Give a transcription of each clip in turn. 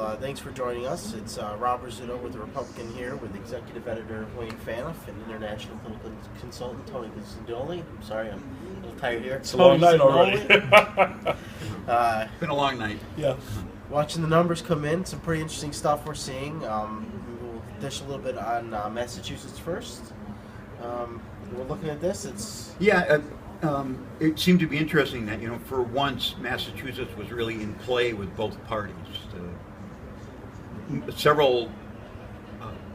Well, thanks for joining us. It's Rob Rizzuto with the Republican here with Executive Editor Wayne Phaneuf and International Political Consultant Tony Cignoli. I'm sorry, I'm a little tired here. It's a long night already. Been a long night. Yeah. Watching the numbers come in, some pretty interesting stuff we're seeing. We'll dish a little bit on Massachusetts first. We're looking at this. It seemed to be interesting that, for once, Massachusetts was really in play with both parties. Several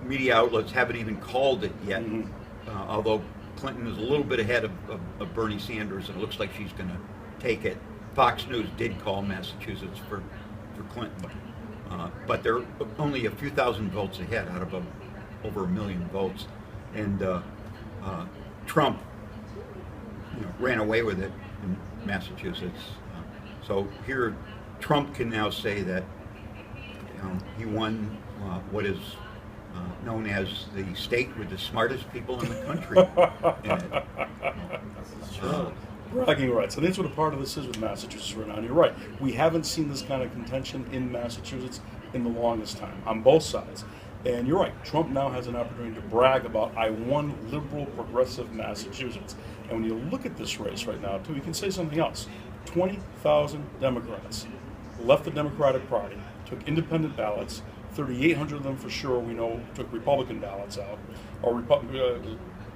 media outlets haven't even called it yet, although Clinton is a little bit ahead of Bernie Sanders, and it looks like she's going to take it. Fox News did call Massachusetts for Clinton, but they're only a few thousand votes ahead out of over 1 million votes. And Trump ran away with it in Massachusetts. So here, Trump can now say that he won what is known as the state with the smartest people in the country in it. Bragging rights. I think that's what a part of this is with Massachusetts right now. And you're right. We haven't seen this kind of contention in Massachusetts in the longest time on both sides. And you're right. Trump now has an opportunity to brag about, I won liberal, progressive Massachusetts. And when you look at this race right now, too, you can say something else. 20,000 Democrats left the Democratic Party, took independent ballots. 3,800 of them for sure we know took Republican ballots out, or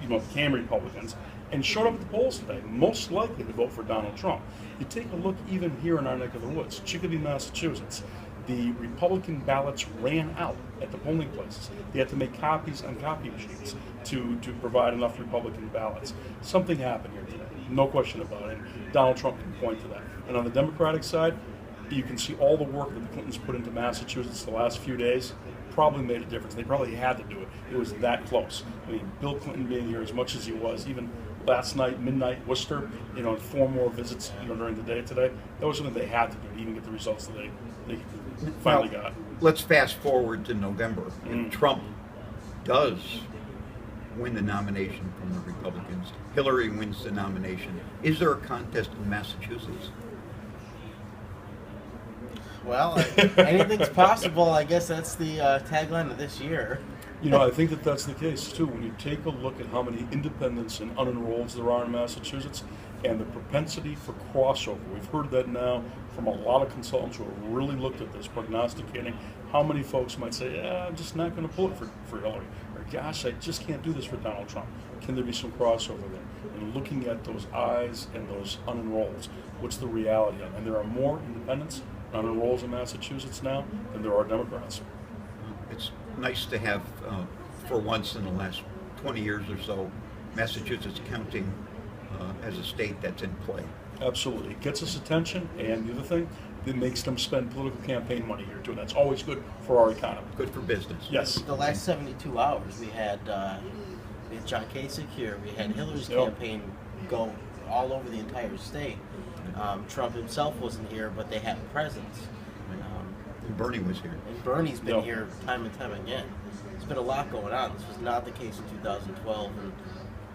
became Republicans, and showed up at the polls today, most likely to vote for Donald Trump. You take a look even here in our neck of the woods, Chicopee, Massachusetts. The Republican ballots ran out at the polling places. They had to make copies on copy machines to provide enough Republican ballots. Something happened here today, no question about it. Donald Trump can point to that. And on the Democratic side, you can see all the work that the Clintons put into Massachusetts the last few days probably made a difference. They probably had to do it. It was that close. I mean, Bill Clinton being here as much as he was, even last night, midnight, Worcester, and 4 more visits, during the day today. That was something they had to do to even get the results that they finally got. Let's fast forward to November. If Trump does win the nomination from the Republicans, Hillary wins the nomination, is there a contest in Massachusetts? Well, anything's possible. I guess that's the tagline of this year. I think that's the case, too. When you take a look at how many independents and unenrolleds there are in Massachusetts and the propensity for crossover, we've heard that now from a lot of consultants who have really looked at this, prognosticating how many folks might say, I'm just not going to pull it for Hillary, or gosh, I just can't do this for Donald Trump. Can there be some crossover there? And looking at those ayes and those unenrolleds, what's the reality of it? And there are more independents and unenrolleds in Massachusetts now than there are Democrats. It's nice to have, for once in the last 20 years or so, Massachusetts counting as a state that's in play. Absolutely. It gets us attention, and the other thing, it makes them spend political campaign money here, too. And that's always good for our economy. Good for business. Yes. The last 72 hours, we had John Kasich here. We had Hillary's campaign go all over the entire state. Trump himself wasn't here, but they had a presence. And Bernie was here. And Bernie's been here time and time again. There's been a lot going on. This was not the case in 2012, and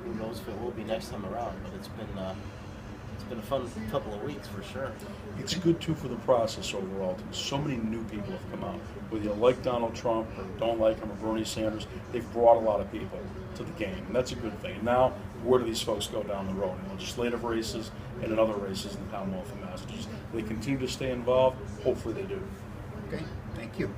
who knows if it will be next time around. But it's been a fun couple of weeks for sure. It's good, too, for the process overall, too. So many new people have come out. Whether you like Donald Trump or don't like him or Bernie Sanders, they've brought a lot of people to the game, and that's a good thing. And now, where do these folks go down the road? In legislative races and in other races in the Commonwealth of Massachusetts. They continue to stay involved. Hopefully they do. Okay, thank you.